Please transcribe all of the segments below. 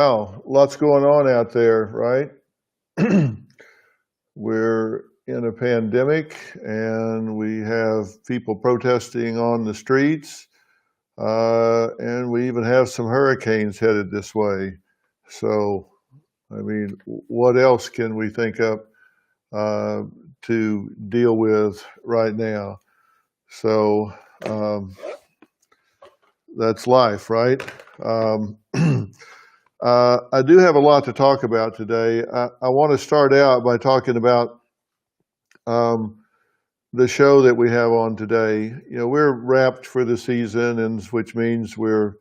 Wow, lots going on out there, right? We're in a pandemic and we have people protesting on the streets, and we even have some hurricanes headed this way. So, what else can we think of uh, to deal with right now? So, um, that's life, right? Um, I do have a lot to talk about today. I want to start out by talking about um, the show that we have on today. You know, we're wrapped for the season, and which means we're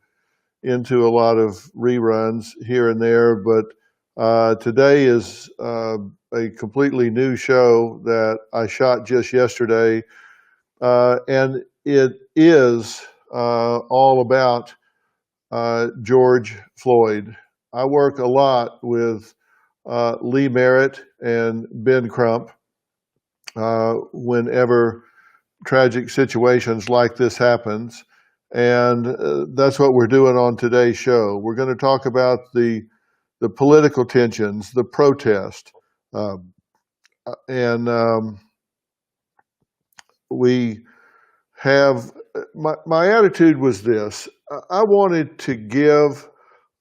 into a lot of reruns here and there. But today is a completely new show that I shot just yesterday, and it is all about George Floyd. I work a lot with Lee Merritt and Ben Crump whenever tragic situations like this happens. And that's what we're doing on today's show. We're going to talk about the political tensions, the protest, um, and we have my attitude was this: I wanted to give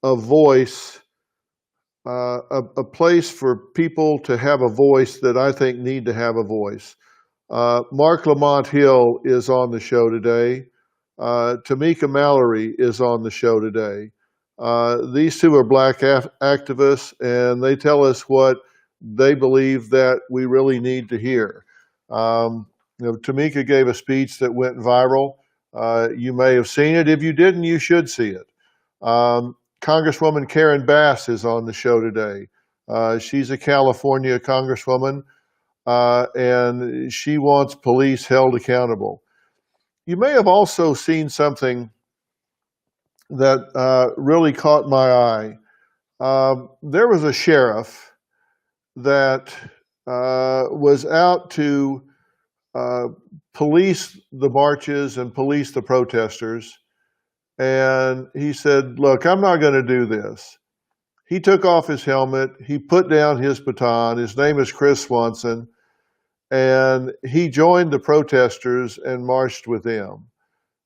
a voice, a place for people to have a voice that I think need to have a voice. Marc Lamont Hill is on the show today. Tamika Mallory is on the show today. These two are black activists, and they tell us what they believe that we really need to hear. Tamika gave a speech that went viral. You may have seen it. If you didn't, you should see it. Congresswoman Karen Bass is on the show today. She's a California congresswoman, and she wants police held accountable. You may have also seen something that really caught my eye. There was a sheriff that was out to uh, police the marches and police the protesters. And he said, look, I'm not going to do this. He took off his helmet. He put down his baton. His name is Chris Swanson. And he joined the protesters and marched with them.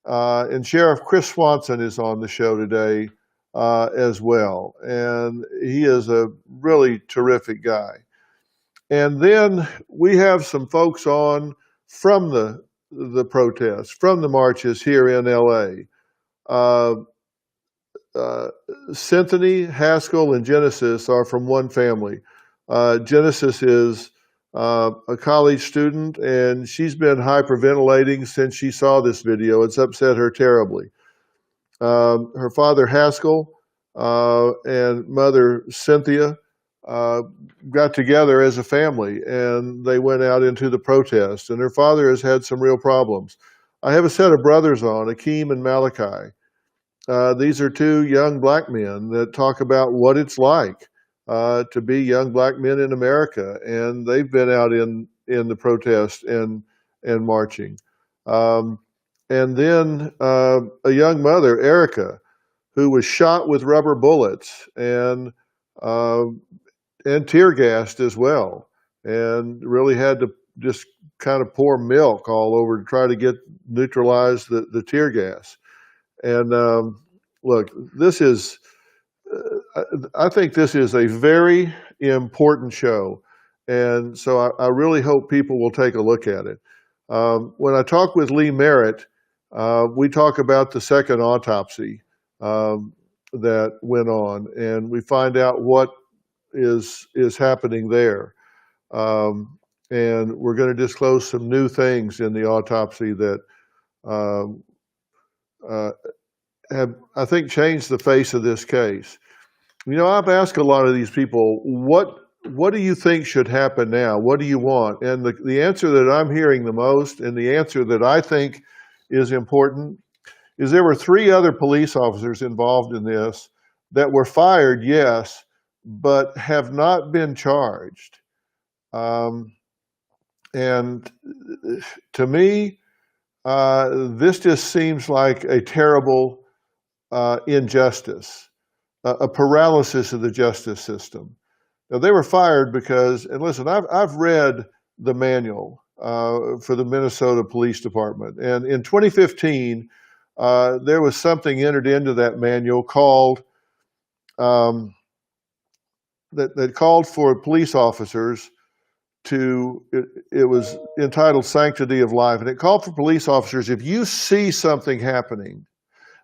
And Sheriff Chris Swanson is on the show today as well. And he is a really terrific guy. And then we have some folks on from the protests, from the marches here in LA. Uh, Cynthia, Haskell, and Genesis are from one family. Genesis is a college student, and she's been hyperventilating since she saw this video. It's upset her terribly. Her father, Haskell, and mother, Cynthia, got together as a family, and they went out into the protest, and her father has had some real problems. I have a set of brothers on, Akeem and Malachi. These are two young black men that talk about what it's like to be young black men in America, and they've been out in the protest and marching. And then a young mother, Erica, who was shot with rubber bullets uh, and tear gassed as well, and really had to just kind of pour milk all over to try to get neutralize the tear gas. And look, this is, I think this is a very important show. And so I really hope people will take a look at it. When I talk with Lee Merritt, we talk about the second autopsy that went on, and we find out what is happening there. And we're going to disclose some new things in the autopsy that um, uh, have, I think, changed the face of this case. You know, I've asked a lot of these people, what do you think should happen now? What do you want? And the answer that I'm hearing the most, and the answer that I think is important, is there were three other police officers involved in this that were fired, yes, but have not been charged. Um, and to me, this just seems like a terrible injustice. a paralysis of the justice system. Now, they were fired because, and listen, I've read the manual for the Minnesota Police Department, and in 2015, there was something entered into that manual called um, that called for police officers to. It was entitled "Sanctity of Life," and it called for police officers, if you see something happening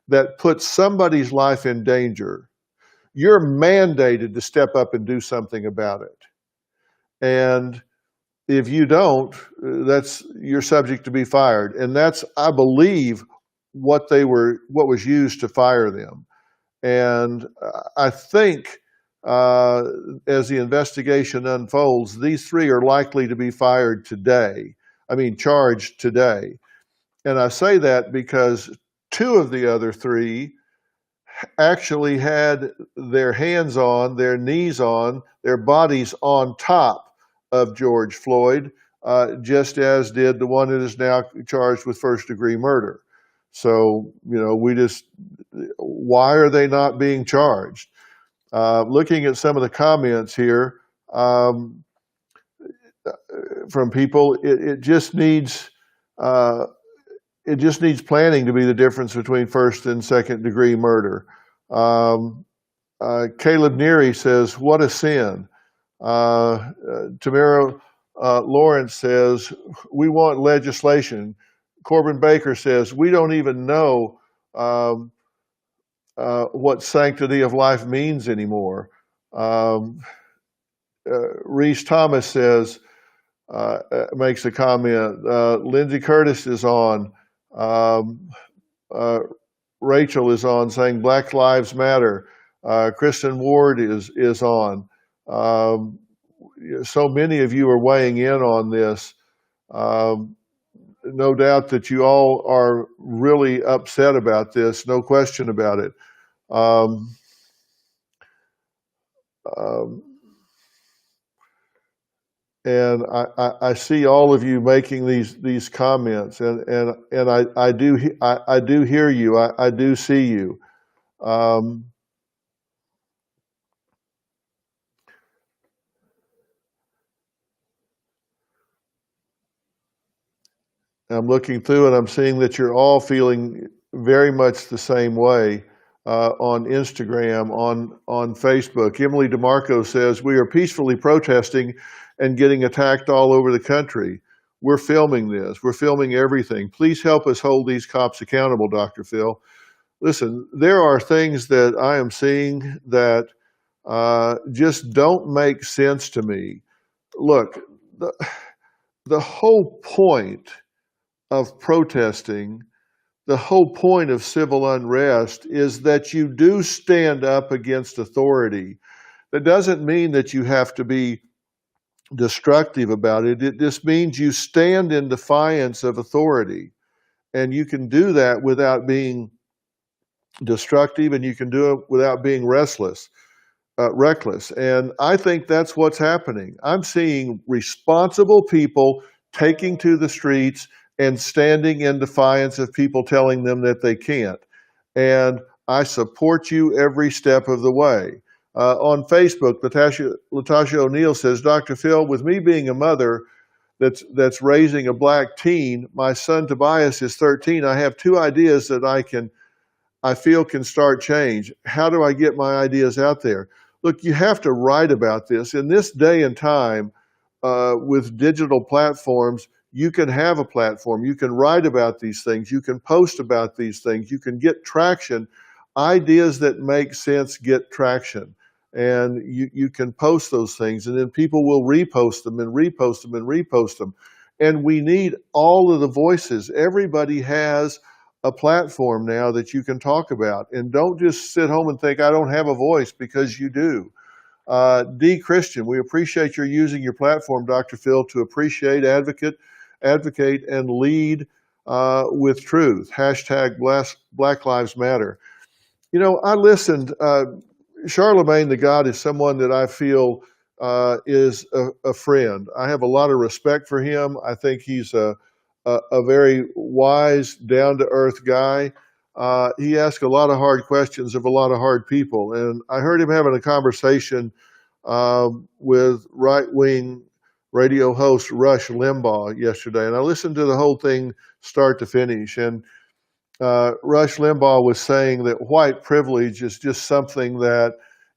that puts somebody's life in danger, you're mandated to step up and do something about it. And if you don't, you're subject to be fired. And that's, I believe, what was used to fire them. And I think as the investigation unfolds, these three are likely to be fired today. Charged today. And I say that because two of the other three actually had their hands on, their knees on, their bodies on top of George Floyd, just as did the one that is now charged with first-degree murder. So, why are they not being charged? Looking at some of the comments here from people, it just needs planning to be the difference between first and second degree murder. Caleb Neary says, "What a sin." Tamara Lawrence says, "We want legislation." Corbin Baker says, "We don't even know what sanctity of life means anymore." Reese Thomas says, makes a comment. Lindsay Curtis is on. Rachel is on saying Black Lives Matter. Kristen Ward is on. So many of you are weighing in on this. No doubt that you all are really upset about this, no question about it. And I see all of you making these comments, and I do hear you. I do see you. I'm looking through and I'm seeing that you're all feeling very much the same way on Instagram, on Facebook. Emily DeMarco says, "We are peacefully protesting and getting attacked all over the country. We're filming this. We're filming everything. Please help us hold these cops accountable, Dr. Phil." Listen, there are things that I am seeing that just don't make sense to me. Look, the whole point of protesting, the whole point of civil unrest is that you do stand up against authority. That doesn't mean that you have to be destructive about it. It just means you stand in defiance of authority. And you can do that without being destructive, and you can do it without being reckless. And I think that's what's happening. I'm seeing responsible people taking to the streets and standing in defiance of people telling them that they can't. And I support you every step of the way. On Facebook, Latasha O'Neill says, "Dr. Phil, with me being a mother that's raising a black teen, my son Tobias is 13, I have two ideas that I feel can start change. How do I get my ideas out there?" Look, you have to write about this. In this day and time, with digital platforms, you can have a platform. You can write about these things. You can post about these things. You can get traction. Ideas that make sense get traction. And you can post those things, and then people will repost them and repost them and repost them. And we need all of the voices. Everybody has a platform now that you can talk about. And don't just sit home and think, "I don't have a voice," because you do. D. Christian, we appreciate your using your platform, Dr. Phil, to appreciate, advocate, and lead with truth. Hashtag Black Lives Matter. I listened. Charlemagne the God is someone that I feel is a friend. I have a lot of respect for him. I think he's a very wise, down-to-earth guy. he asked a lot of hard questions of a lot of hard people. And I heard him having a conversation with right-wing radio host Rush Limbaugh yesterday. And I listened to the whole thing start to finish. And Rush Limbaugh was saying that white privilege is just something that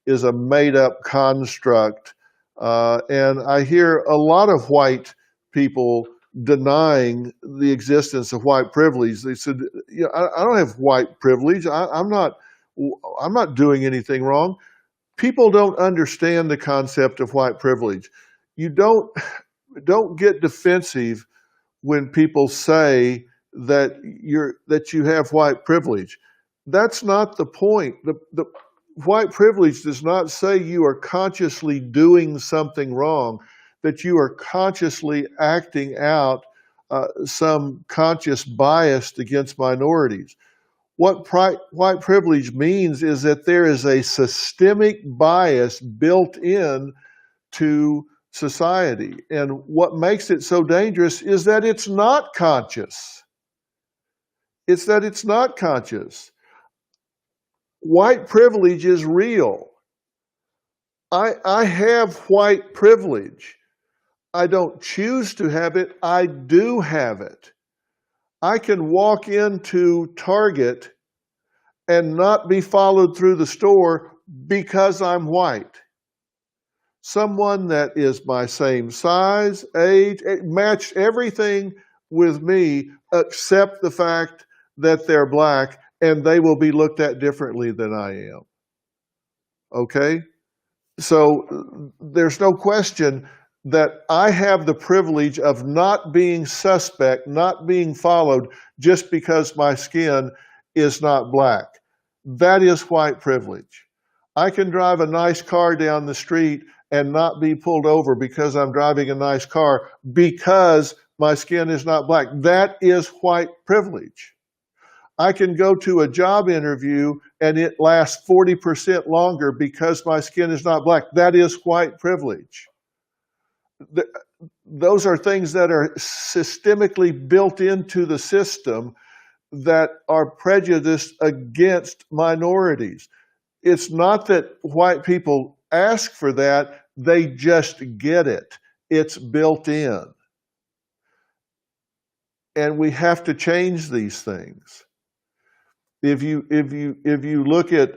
is a made-up construct. And I hear a lot of white people denying the existence of white privilege. They said, "You know, I don't have white privilege. I'm not doing anything wrong." People don't understand the concept of white privilege. You don't get defensive when people say that you have white privilege. That's not the point. The white privilege does not say you are consciously doing something wrong, that you are consciously acting out some conscious bias against minorities. What white privilege means is that there is a systemic bias built in to society. And what makes it so dangerous is that it's not conscious. It's that it's not conscious. White privilege is real. I have white privilege. I don't choose to have it. I do have it. I can walk into Target and not be followed through the store because I'm white. Someone that is my same size, age, matched everything with me except the fact that they're black, and they will be looked at differently than I am. Okay? So there's no question that I have the privilege of not being suspect, not being followed just because my skin is not black. That is white privilege. I can drive a nice car down the street and not be pulled over because I'm driving a nice car because my skin is not black. That is white privilege. I can go to a job interview and it lasts 40% longer because my skin is not black. That is white privilege. Those are things that are systemically built into the system that are prejudiced against minorities. It's not that white people ask for that, they just get it. It's built in. And we have to change these things. If you look at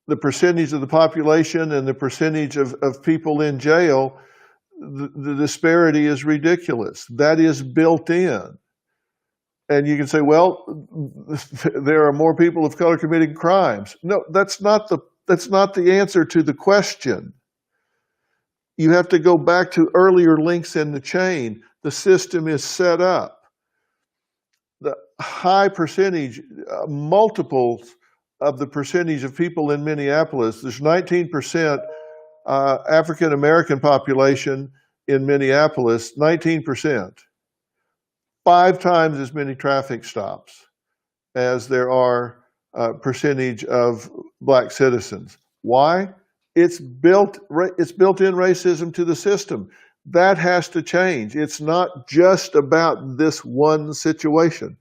the percentage of the population and the percentage of people in jail, the disparity is ridiculous. That is built in. And you can say, well, there are more people of color committing crimes. No, that's not the answer to the question. You have to go back to earlier links in the chain. The system is set up. The high percentage, multiples of the percentage of people in Minneapolis, there's 19% African American population in Minneapolis, 19%. 5 times as many traffic stops as there are percentage of black citizens. Why? It's built-in racism to the system. That has to change. It's not just about this one situation.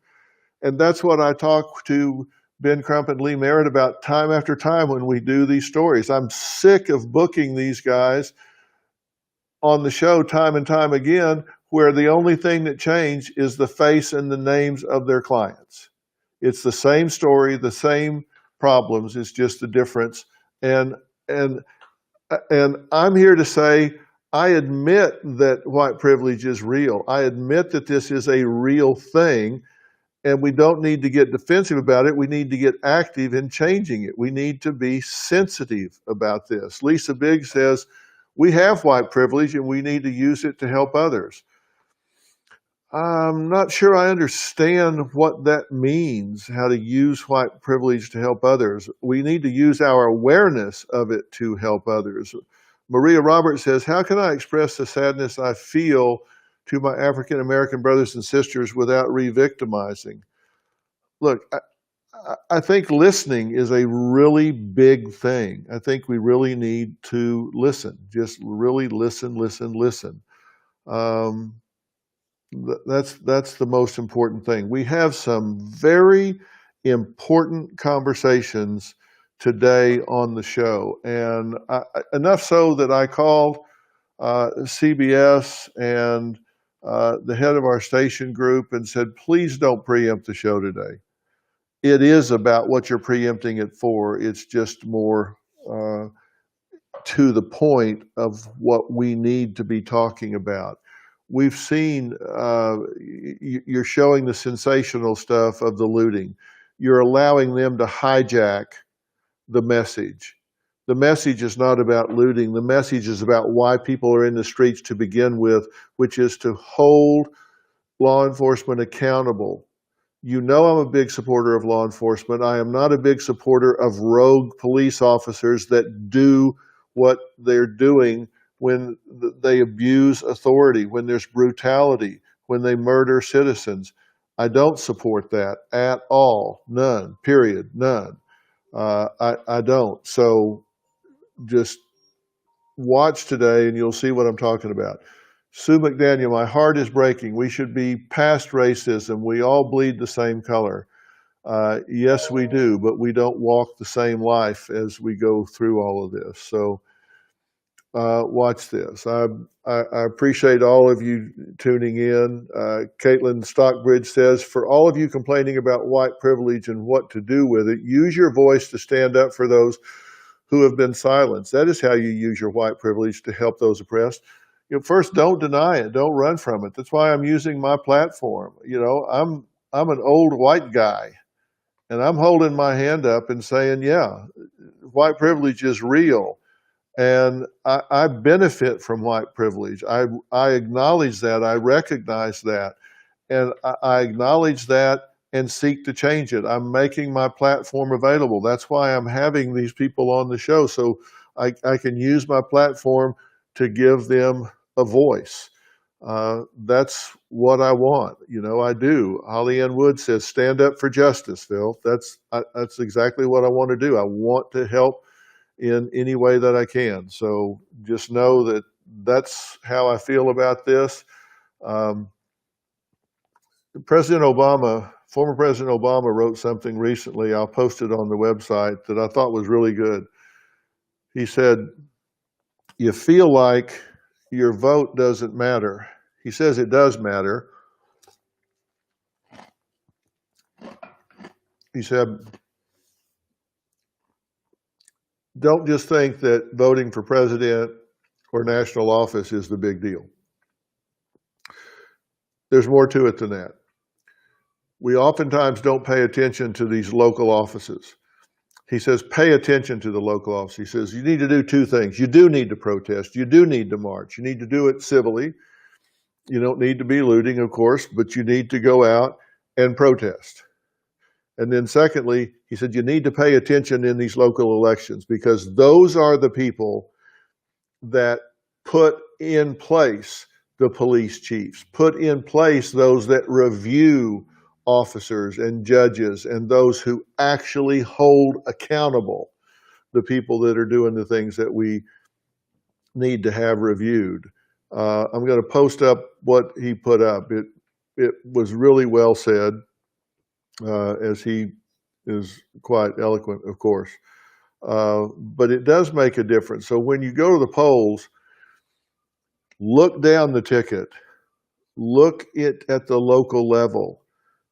And that's what I talk to Ben Crump and Lee Merritt about time after time when we do these stories. I'm sick of booking these guys on the show time and time again, where the only thing that changed is the face and the names of their clients. It's the same story, the same problems, it's just the difference. And I'm here to say, I admit that white privilege is real. I admit that this is a real thing, and we don't need to get defensive about it. We need to get active in changing it. We need to be sensitive about this. Lisa Biggs says, we have white privilege and we need to use it to help others. I'm not sure I understand what that means, how to use white privilege to help others. We need to use our awareness of it to help others. Maria Roberts says, how can I express the sadness I feel to my African American brothers and sisters without re-victimizing? Look, I think listening is a really big thing. I think we really need to listen, just really listen. That's the most important thing. We have some very important conversations today on the show. And enough so that I called CBS and the head of our station group and said, please don't preempt the show today. It is about what you're preempting it for. It's just more to the point of what we need to be talking about. We've seen, you're showing the sensational stuff of the looting. You're allowing them to hijack the message. The message is not about looting. The message is about why people are in the streets to begin with, which is to hold law enforcement accountable. You know I'm a big supporter of law enforcement. I am not a big supporter of rogue police officers that do what they're doing when they abuse authority, when there's brutality, when they murder citizens. I don't support that at all. None, period, none. I don't. So just watch today and you'll see what I'm talking about. Sue McDaniel, my heart is breaking. We should be past racism. We all bleed the same color. Yes, we do, but we don't walk the same life as we go through all of this. So watch this. I appreciate all of you tuning in. Caitlin Stockbridge says, for all of you complaining about white privilege and what to do with it, use your voice to stand up for those who have been silenced. That is how you use your white privilege to help those oppressed. First, don't deny it. Don't run from it. That's why I'm using my platform. I'm an old white guy, and I'm holding my hand up and saying, yeah, white privilege is real. And I benefit from white privilege. I acknowledge that. I recognize that. And I acknowledge that and seek to change it. I'm making my platform available. That's why I'm having these people on the show, so I can use my platform to give them a voice. That's what I want. I do. Holly Ann Wood says, stand up for justice, Phil. That's exactly what I want to do. I want to help in any way that I can. So just know that that's how I feel about this. Former President Obama wrote something recently. I'll post it on the website that I thought was really good. He said, you feel like your vote doesn't matter. He says it does matter. He said, don't just think that voting for president or national office is the big deal. There's more to it than that. We oftentimes don't pay attention to these local offices. He says, pay attention to the local office. He says, you need to do two things. You do need to protest. You do need to march. You need to do it civilly. You don't need to be looting, of course, but you need to go out and protest. And then secondly, he said, you need to pay attention in these local elections because those are the people that put in place the police chiefs, put in place those that review officers and judges and those who actually hold accountable the people that are doing the things that we need to have reviewed. I'm going to post up what he put up. It was really well said, as he is quite eloquent, of course. But it does make a difference. So when you go to the polls, look down the ticket, look at the local level,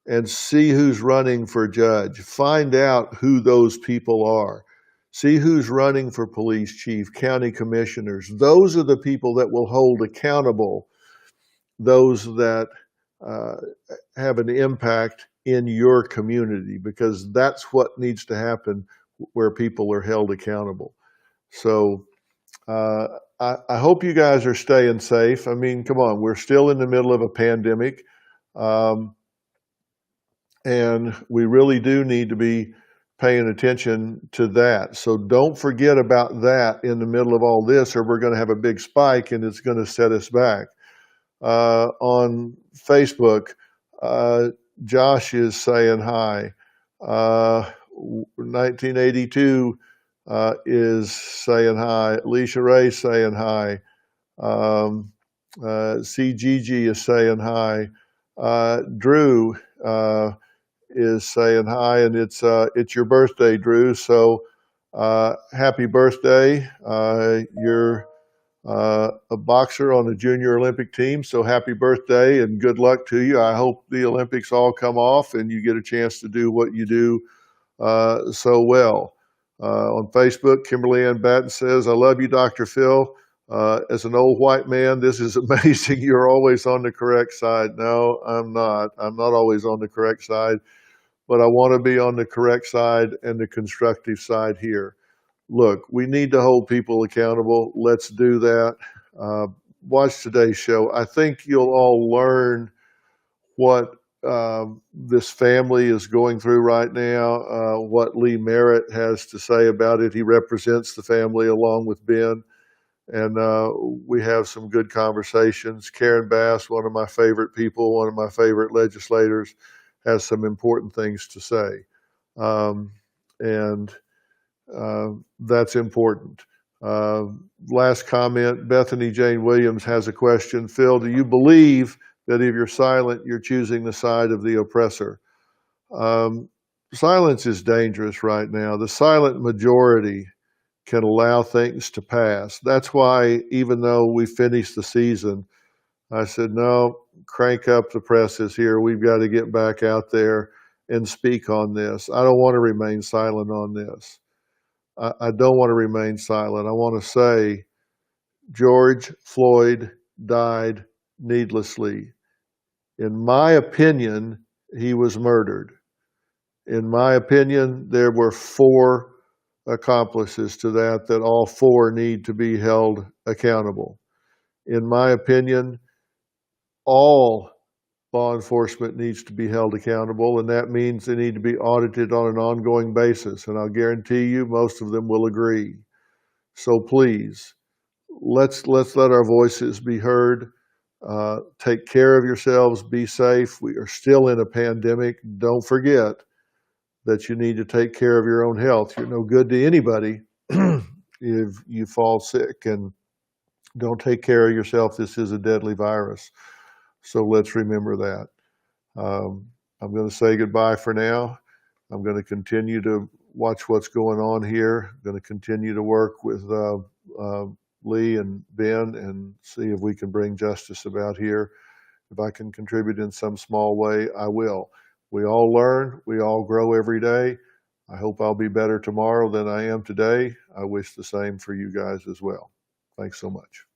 and see who's running for judge. Find out who those people are. See who's running for police chief, county commissioners. Those are the people that will hold accountable those that have an impact in your community, because that's what needs to happen where people are held accountable. So I hope you guys are staying safe. I mean, come on, we're still in the middle of a pandemic. And we really do need to be paying attention to that. So don't forget about that in the middle of all this, or we're going to have a big spike and it's going to set us back. On Facebook, Josh is saying hi. 1982 is saying hi. Alicia Ray saying hi. CGG is saying hi. Drew is saying hi, and it's your birthday, Drew. So happy birthday! You're a boxer on the junior Olympic team, so happy birthday and good luck to you. I hope the Olympics all come off and you get a chance to do what you do so well. On Facebook, Kimberly Ann Batten says, I love you, Dr. Phil. As an old white man, this is amazing. You're always on the correct side. No, I'm not. I'm not always on the correct side, but I want to be on the correct side and the constructive side here. Look, we need to hold people accountable. Let's do that. Watch today's show. I think you'll all learn what this family is going through right now, what Lee Merritt has to say about it. He represents the family along with Ben, and we have some good conversations. Karen Bass, one of my favorite people, one of my favorite legislators, has some important things to say. And that's important. Last comment, Bethany Jane Williams has a question. Phil, do you believe that if you're silent, you're choosing the side of the oppressor? Silence is dangerous right now. The silent majority can allow things to pass. That's why, even though we finished the season, I said, no, crank up the presses here. We've got to get back out there and speak on this. I don't want to remain silent on this. I don't want to remain silent. I want to say George Floyd died needlessly. In my opinion, he was murdered. In my opinion, there were 4 accomplices to that all 4 need to be held accountable. In my opinion, all law enforcement needs to be held accountable, and that means they need to be audited on an ongoing basis. And I'll guarantee you most of them will agree. So please, let's let our voices be heard. Take care of yourselves. Be safe. We are still in a pandemic. Don't forget that you need to take care of your own health. You're no good to anybody if you fall sick, and don't take care of yourself. This is a deadly virus. So let's remember that. I'm going to say goodbye for now. I'm going to continue to watch what's going on here. I'm going to continue to work with Lee and Ben and see if we can bring justice about here. If I can contribute in some small way, I will. We all learn. We all grow every day. I hope I'll be better tomorrow than I am today. I wish the same for you guys as well. Thanks so much.